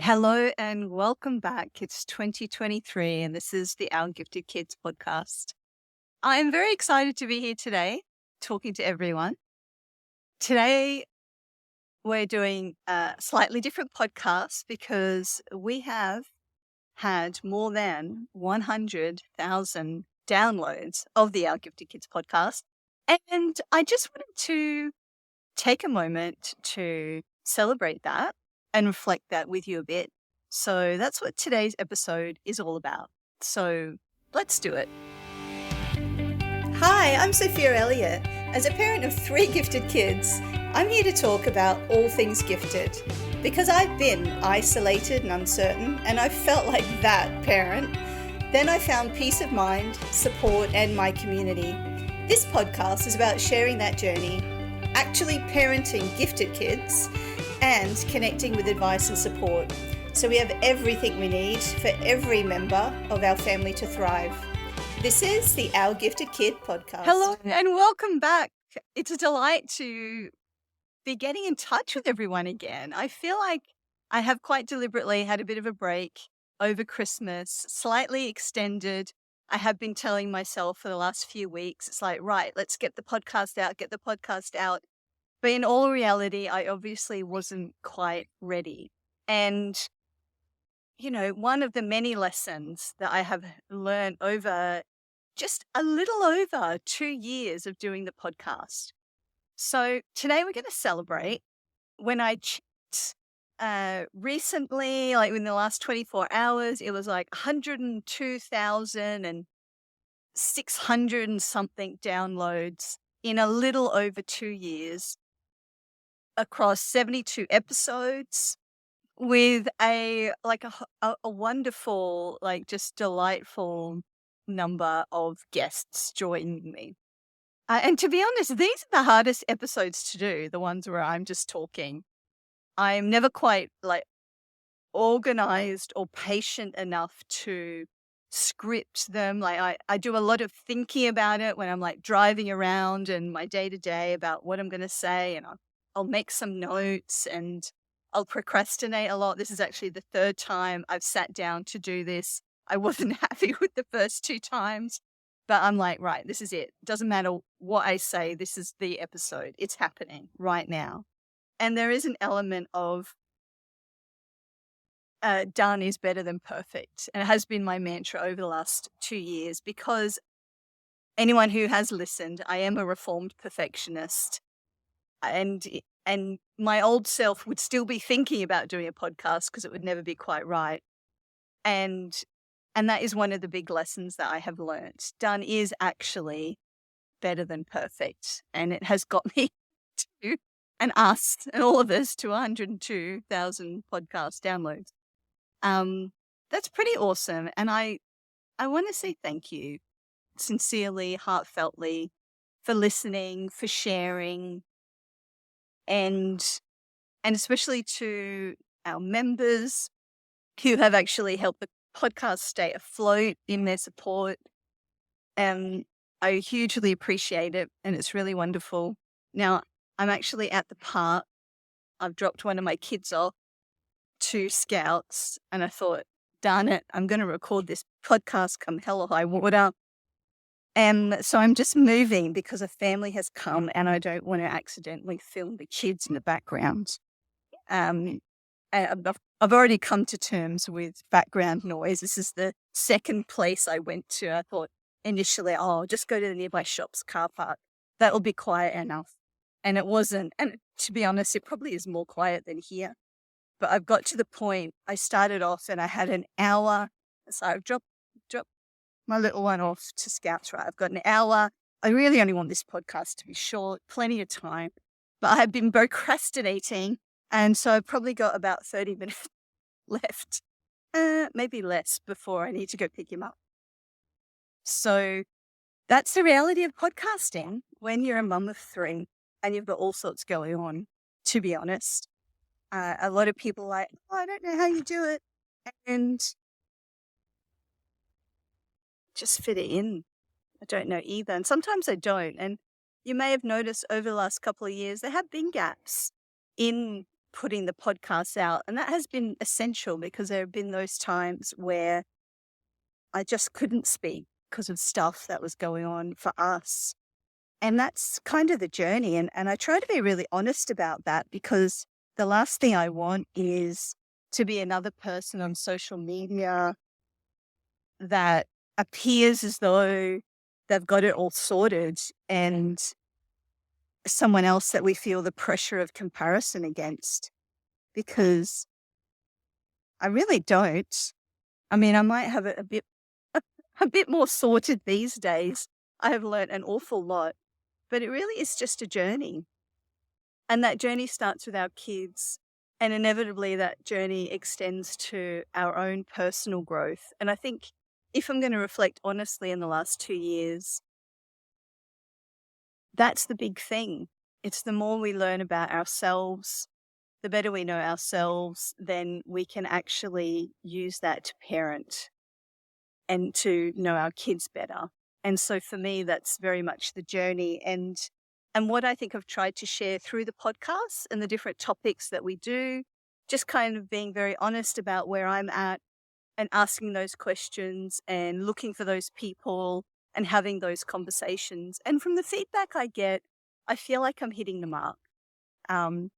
Hello and welcome back. It's 2023 and this is the Our Gifted Kids podcast. I'm very excited to be here today talking to everyone. Today, we're doing a slightly different podcast because we have had more than 100,000 downloads of the Our Gifted Kids podcast. And I just wanted to take a moment to celebrate that and reflect that with you a bit. So that's what today's episode is all about. So let's do it. Hi, I'm Sophia Elliott. As a parent of 3 gifted kids, I'm here to talk about all things gifted. Because I've been isolated and uncertain, and I felt like that parent, then I found peace of mind, support, and my community. This podcast is about sharing that journey, actually parenting gifted kids, and connecting with advice and support. So we have everything we need for every member of our family to thrive. This is the Our Gifted Kid podcast. Hello and welcome back. It's a delight to be getting in touch with everyone again. I feel like I have quite deliberately had a bit of a break over Christmas, slightly extended. I have been telling myself for the last few weeks, it's like, right, let's get the podcast out. But in all reality, I obviously wasn't quite ready. And, one of the many lessons that I have learned over just a little over 2 years of doing the podcast. So today we're going to celebrate. When I checked recently, like in the last 24 hours, it was like 102,600 and something downloads in a little over 2 years across 72 episodes with a wonderful, just delightful number of guests joining me. And to be honest, these are the hardest episodes to do, the ones where I'm just talking. I'm never quite organized or patient enough to script them. I do a lot of thinking about it when I'm driving around and my day to day about what I'm going to say, and I'll make some notes and I'll procrastinate a lot. This is actually the 3rd time I've sat down to do this. I wasn't happy with the first 2 times, but I'm like, right, this is it. Doesn't matter what I say. This is the episode. It's happening right now. And there is an element of done is better than perfect. And it has been my mantra over the last 2 years because anyone who has listened, I am a reformed perfectionist. And my old self would still be thinking about doing a podcast because it would never be quite right. And that is one of the big lessons that I have learned. Done is actually better than perfect. And it has got me to, and us, and all of us to 102,000 podcast downloads. That's pretty awesome. And I want to say thank you sincerely, heartfeltly, for listening, for sharing, and especially to our members who have actually helped the podcast stay afloat in their support. I hugely appreciate it, and it's really wonderful. Now, I'm actually at the park. I've dropped one of my kids off to Scouts, and I thought, darn it, I'm going to record this podcast come hell or high water. And so I'm just moving because a family has come and I don't want to accidentally film the kids in the background. And I've already come to terms with background noise. This is the 2nd place I went to. I thought initially, I'll just go to the nearby shop's car park. That'll be quiet enough. And it wasn't. And to be honest, it probably is more quiet than here. But I've got to the point, I started off and I had an hour. So I've dropped my little one off to Scouts, right? I've got an hour. I really only want this podcast to be short, plenty of time. But I have been procrastinating. And so I've probably got about 30 minutes left, maybe less, before I need to go pick him up. So that's the reality of podcasting when you're a mum of 3 and you've got all sorts going on, to be honest. A lot of people are like, oh, I don't know how you do it. And just fit it in. I don't know either. And sometimes I don't. And you may have noticed over the last couple of years, there have been gaps in putting the podcast out. And that has been essential because there have been those times where I just couldn't speak because of stuff that was going on for us. And that's kind of the journey. And I try to be really honest about that, because the last thing I want is to be another person on social media that appears as though they've got it all sorted, and someone else that we feel the pressure of comparison against, because I really don't. I mean, I might have it a bit more sorted these days. I have learned an awful lot, but it really is just a journey. And that journey starts with our kids, and inevitably that journey extends to our own personal growth. And I think if I'm going to reflect honestly in the last 2 years, that's the big thing. It's the more we learn about ourselves, the better we know ourselves, then we can actually use that to parent and to know our kids better. And so for me, that's very much the journey. And what I think I've tried to share through the podcast and the different topics that we do, just kind of being very honest about where I'm at and asking those questions and looking for those people and having those conversations. And from the feedback I get, I feel like I'm hitting the mark. And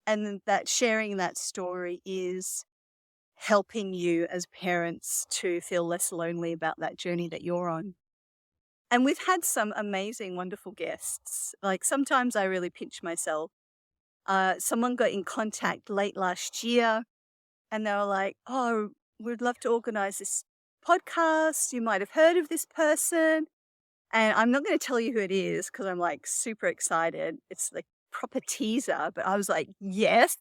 that sharing that story is helping you as parents to feel less lonely about that journey that you're on. And we've had some amazing, wonderful guests. Like, sometimes I really pinch myself. Someone got in contact late last year, and they were like, "Oh, we'd love to organize this podcast. You might have heard of this person." And I'm not going to tell you who it is because I'm like super excited. It's like proper teaser, but I was like, yes,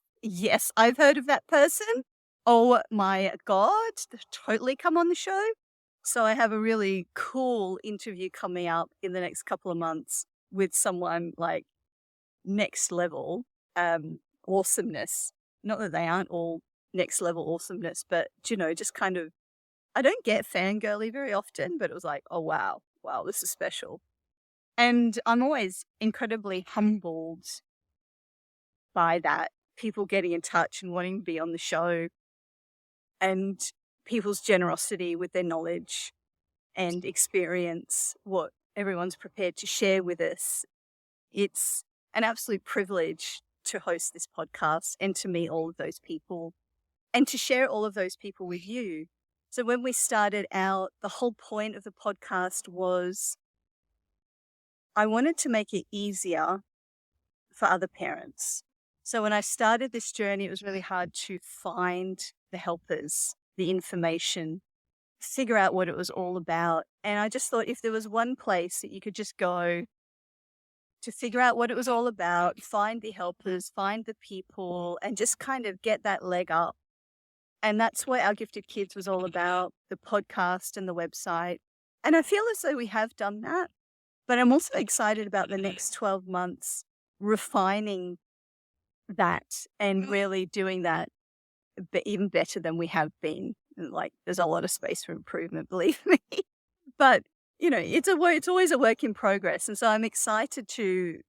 I've heard of that person. Oh my God, totally come on the show. So I have a really cool interview coming up in the next couple of months with someone like next level awesomeness. Not that they aren't all next level awesomeness, but just kind of, I don't get fangirly very often, but it was like, oh wow, this is special. And I'm always incredibly humbled by that, people getting in touch and wanting to be on the show, and people's generosity with their knowledge and experience, what everyone's prepared to share with us. It's an absolute privilege to host this podcast and to meet all of those people and to share all of those people with you. So when we started out, the whole point of the podcast was I wanted to make it easier for other parents. So when I started this journey, it was really hard to find the helpers, the information, figure out what it was all about. And I just thought if there was one place that you could just go to figure out what it was all about, find the helpers, find the people, and just kind of get that leg up. And that's what Our Gifted Kids was all about, the podcast and the website. And I feel as though we have done that. But I'm also excited about the next 12 months refining that and really doing that even better than we have been. And like, there's a lot of space for improvement, believe me. But, it's always a work in progress. And so I'm excited to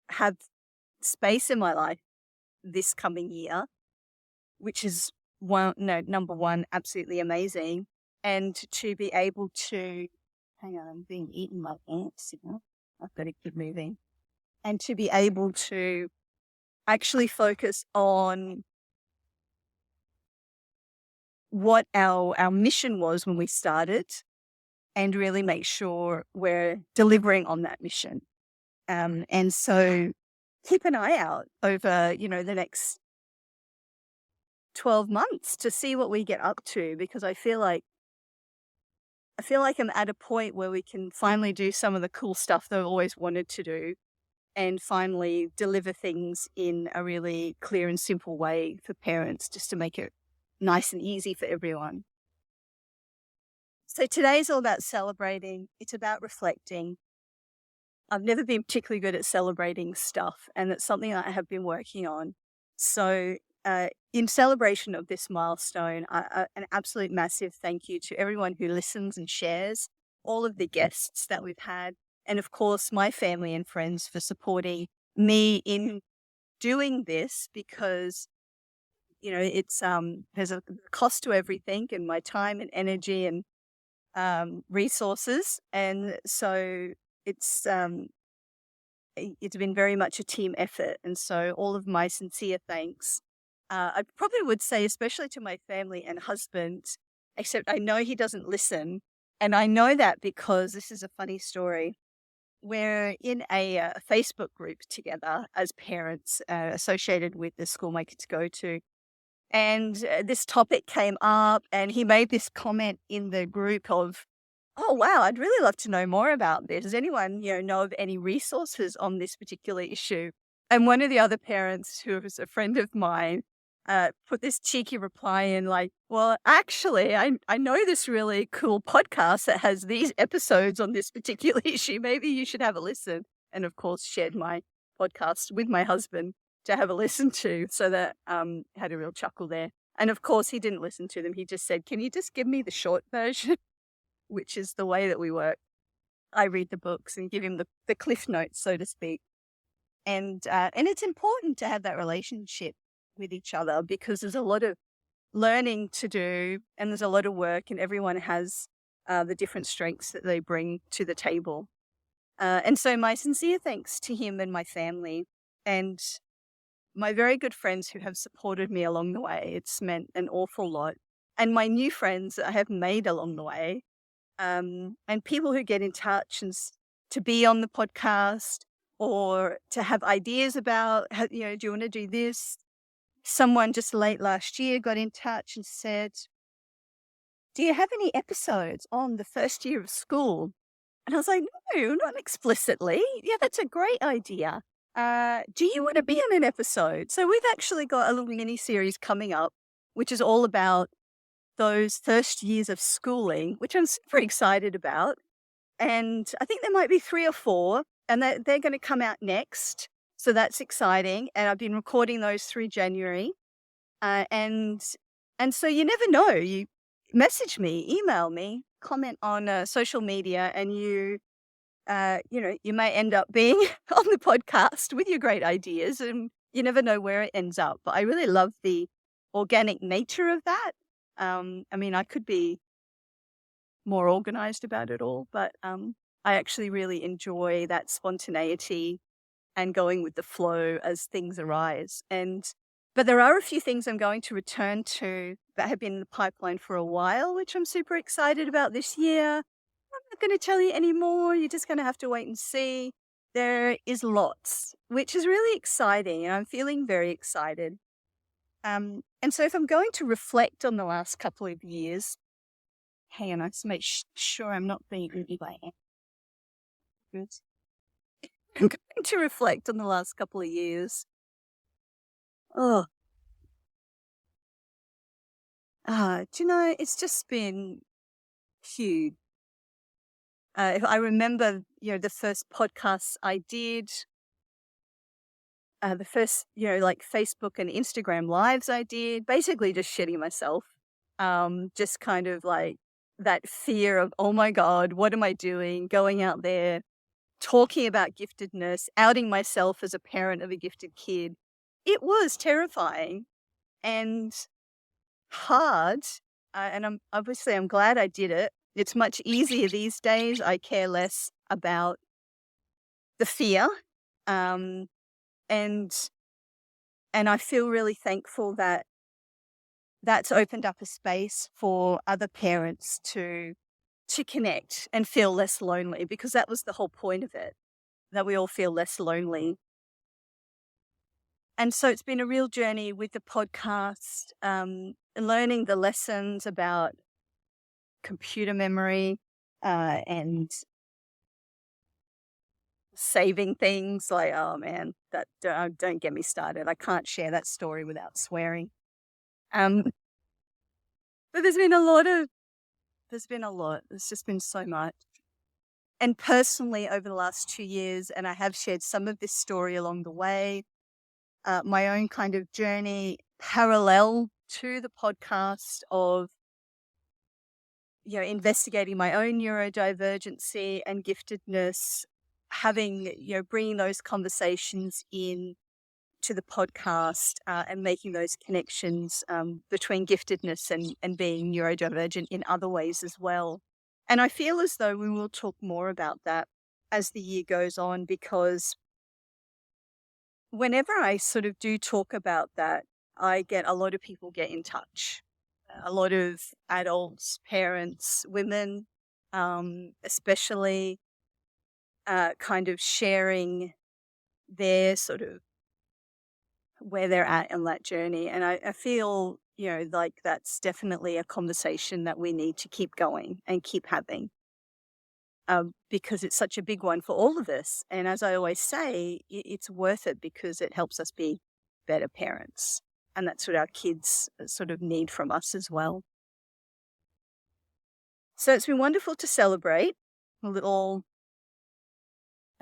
have space in my life this coming year, which is number one, absolutely amazing. And to be able to, hang on, I'm being eaten by ants, I've got to keep moving. And to be able to actually focus on what our mission was when we started and really make sure we're delivering on that mission. And so keep an eye out over, the next 12 months to see what we get up to, because I feel like I'm at a point where we can finally do some of the cool stuff that I've always wanted to do and finally deliver things in a really clear and simple way for parents, just to make it nice and easy for everyone. So today's all about celebrating. It's about reflecting. I've never been particularly good at celebrating stuff, and it's something that I have been working on. So in celebration of this milestone, an absolute massive thank you to everyone who listens and shares, all of the guests that we've had, and of course, my family and friends for supporting me in doing this because, it's there's a cost to everything, and my time and energy and resources. And so it's it's been very much a team effort. And so all of my sincere thanks. I probably would say, especially to my family and husband, except I know he doesn't listen. And I know that because this is a funny story. We're in a Facebook group together as parents associated with the school my kids go to. And this topic came up, and he made this comment in the group of, "Oh, wow, I'd really love to know more about this. Does anyone, know of any resources on this particular issue?" And one of the other parents, who was a friend of mine, put this cheeky reply in like, "Well, actually, I know this really cool podcast that has these episodes on this particular issue. Maybe you should have a listen." And of course, shared my podcast with my husband to have a listen to, so that had a real chuckle there. And of course, he didn't listen to them. He just said, "Can you just give me the short version?" Which is the way that we work. I read the books and give him the cliff notes, so to speak. And it's important to have that relationship with each other because there's a lot of learning to do and there's a lot of work, and everyone has the different strengths that they bring to the table. And so my sincere thanks to him and my family and my very good friends who have supported me along the way. It's meant an awful lot. And my new friends that I have made along the way, and people who get in touch and to be on the podcast or to have ideas about, do you want to do this? Someone just late last year got in touch and said, "Do you have any episodes on the first year of school?" And I was like, "No, not explicitly. Yeah, that's a great idea. Do you want to be on an episode?" So we've actually got a little mini series coming up, which is all about those first years of schooling, which I'm super excited about. And I think there might be 3 or 4, and they're going to come out next. So that's exciting. And I've been recording those through January. And so you never know. You message me, email me, comment on social media, and you may end up being on the podcast with your great ideas, and you never know where it ends up. But I really love the organic nature of that. I could be more organized about it all, but I actually really enjoy that spontaneity and going with the flow as things arise. But there are a few things I'm going to return to that have been in the pipeline for a while, which I'm super excited about this year. I'm not going to tell you anymore. You're just going to have to wait and see. There is lots, which is really exciting, and I'm feeling very excited. And so if I'm going to reflect on the last couple of years, hang on, I just make sure I'm not being really by good. I'm going to reflect on the last couple of years. Do you know, it's just been huge. If I remember, the first podcasts I did, the first, like Facebook and Instagram lives I did, basically just shitting myself. Just kind of like that fear of, oh my God, what am I doing? Going out there, talking about giftedness, outing myself as a parent of a gifted kid. It was terrifying and hard. And I'm glad I did it. It's much easier these days. I care less about the fear. And I feel really thankful that that's opened up a space for other parents to connect and feel less lonely, because that was the whole point of it, that we all feel less lonely. And so it's been a real journey with the podcast, learning the lessons about computer memory and saving things. Like, oh man, that don't get me started. I can't share that story without swearing. But there's been a lot. There's just been so much. And personally, over the last 2 years, and I have shared some of this story along the way, my own kind of journey parallel to the podcast of, investigating my own neurodivergency and giftedness, having, bringing those conversations in to the podcast and making those connections between giftedness and being neurodivergent in other ways as well. And I feel as though we will talk more about that as the year goes on, because whenever I sort of do talk about that, I get a lot of people get in touch, a lot of adults, parents, women, especially kind of sharing their sort of where they're at on that journey. And I feel, like that's definitely a conversation that we need to keep going and keep having. Because it's such a big one for all of us. And as I always say, it's worth it because it helps us be better parents. And that's what our kids sort of need from us as well. So it's been wonderful to celebrate a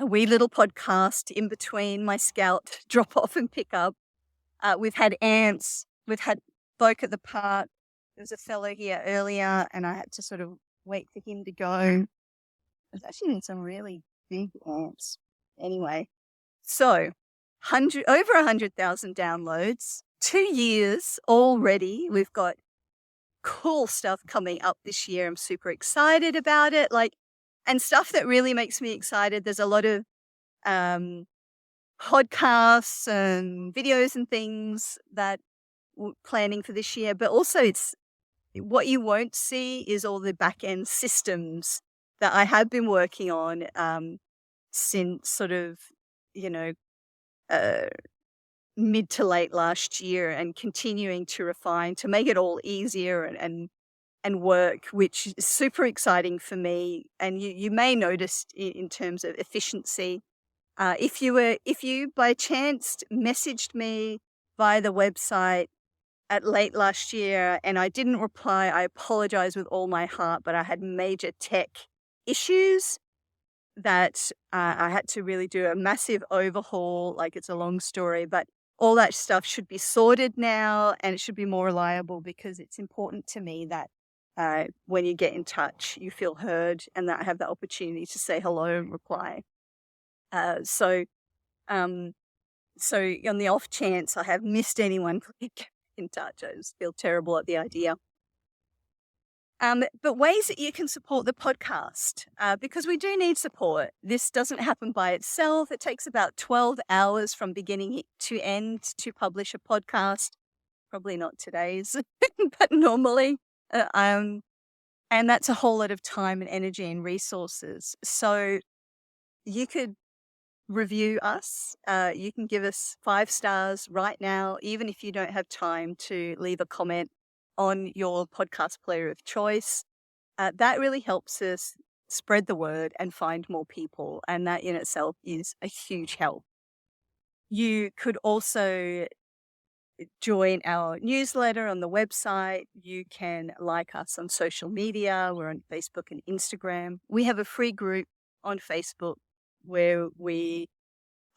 wee little podcast in between my scout drop off and pick up. We've had ants, we've had folk at the park. There was a fellow here earlier and I had to sort of wait for him to go. There's actually some really big ants. Anyway, so over 100,000 downloads, 2 years already. We've got cool stuff coming up this year. I'm super excited about it. And stuff that really makes me excited. There's a lot of podcasts and videos and things that we're planning for this year, but also it's what you won't see is all the back end systems that I have been working on since sort of, mid to late last year, and continuing to refine to make it all easier and work, which is super exciting for me. And you may notice in terms of efficiency, if you by chance messaged me via the website at late last year and I didn't reply, I apologize with all my heart, but I had major tech issues that I had to really do a massive overhaul. It's a long story, but all that stuff should be sorted now and it should be more reliable, because it's important to me that when you get in touch, you feel heard and that I have the opportunity to say hello and reply. So on the off chance I have missed anyone, please get in touch. I just feel terrible at the idea. But ways that you can support the podcast, because we do need support. This doesn't happen by itself. It takes about 12 hours from beginning to end to publish a podcast. Probably not today's, but normally. And that's a whole lot of time and energy and resources. So you could review us. You can give us 5 stars right now, even if you don't have time to leave a comment on your podcast player of choice. That really helps us spread the word and find more people. And that in itself is a huge help. You could also join our newsletter on the website. You can like us on social media. We're on Facebook and Instagram. We have a free group on Facebook where we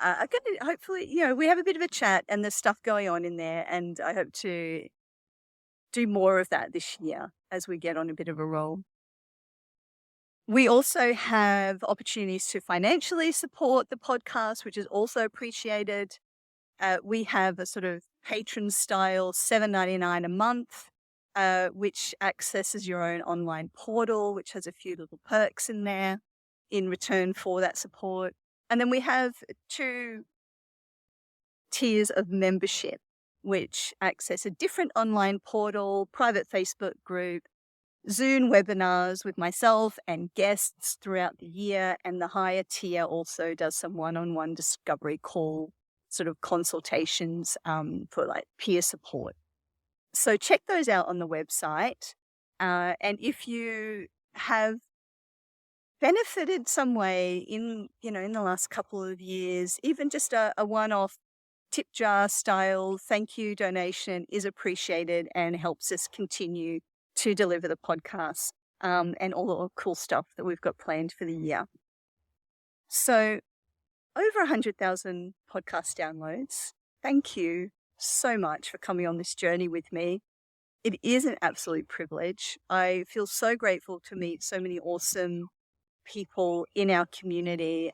are going to hopefully, we have a bit of a chat and there's stuff going on in there. And I hope to do more of that this year as we get on a bit of a roll. We also have opportunities to financially support the podcast, which is also appreciated. We have a sort of patron style $7.99 a month, which accesses your own online portal, which has a few little perks in there in return for that support. And then we have 2 tiers of membership, which access a different online portal, private Facebook group, Zoom webinars with myself and guests throughout the year. And the higher tier also does some one-on-one discovery call sort of consultations for peer support. So check those out on the website. And if you have benefited some way in the last couple of years, even just a one-off tip jar style thank you donation is appreciated and helps us continue to deliver the podcast and all the cool stuff that we've got planned for the year. So over 100,000 podcast downloads. Thank you so much for coming on this journey with me. It is an absolute privilege. I feel so grateful to meet so many awesome people in our community,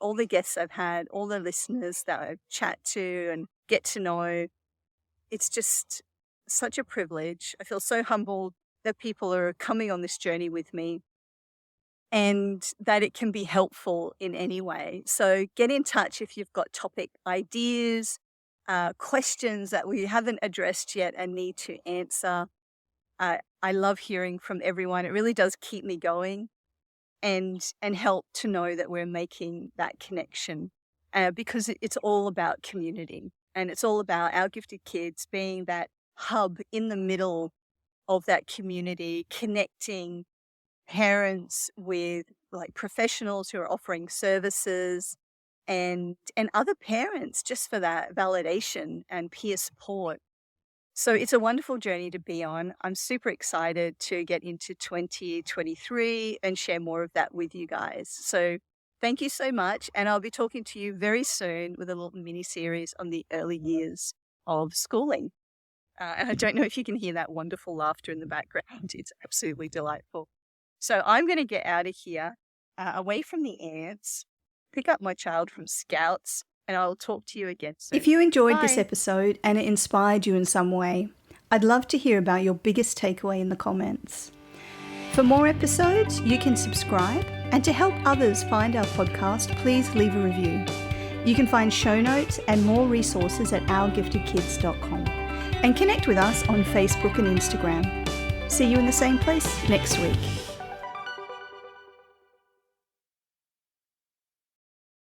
all the guests I've had, all the listeners that I chat to and get to know. It's just such a privilege. I feel so humbled that people are coming on this journey with me and that it can be helpful in any way. So get in touch if you've got topic ideas, questions that we haven't addressed yet and need to answer. I love hearing from everyone. It really does keep me going and help to know that we're making that connection because it's all about community, and it's all about our gifted kids being that hub in the middle of that community, connecting parents with like professionals who are offering services and other parents just for that validation and peer support. So it's a wonderful journey to be on. I'm super excited to get into 2023 and share more of that with you guys. So thank you so much. And I'll be talking to you very soon with a little mini series on the early years of schooling. And I don't know if you can hear that wonderful laughter in the background. It's absolutely delightful. So I'm going to get out of here, away from the ants, pick up my child from Scouts, and I'll talk to you again soon. If you enjoyed this Bye. episode and it inspired you in some way, I'd love to hear about your biggest takeaway in the comments. For more episodes, you can subscribe, and to help others find our podcast, please leave a review. You can find show notes and more resources at ourgiftedkids.com, and connect with us on Facebook and Instagram. See you in the same place next week.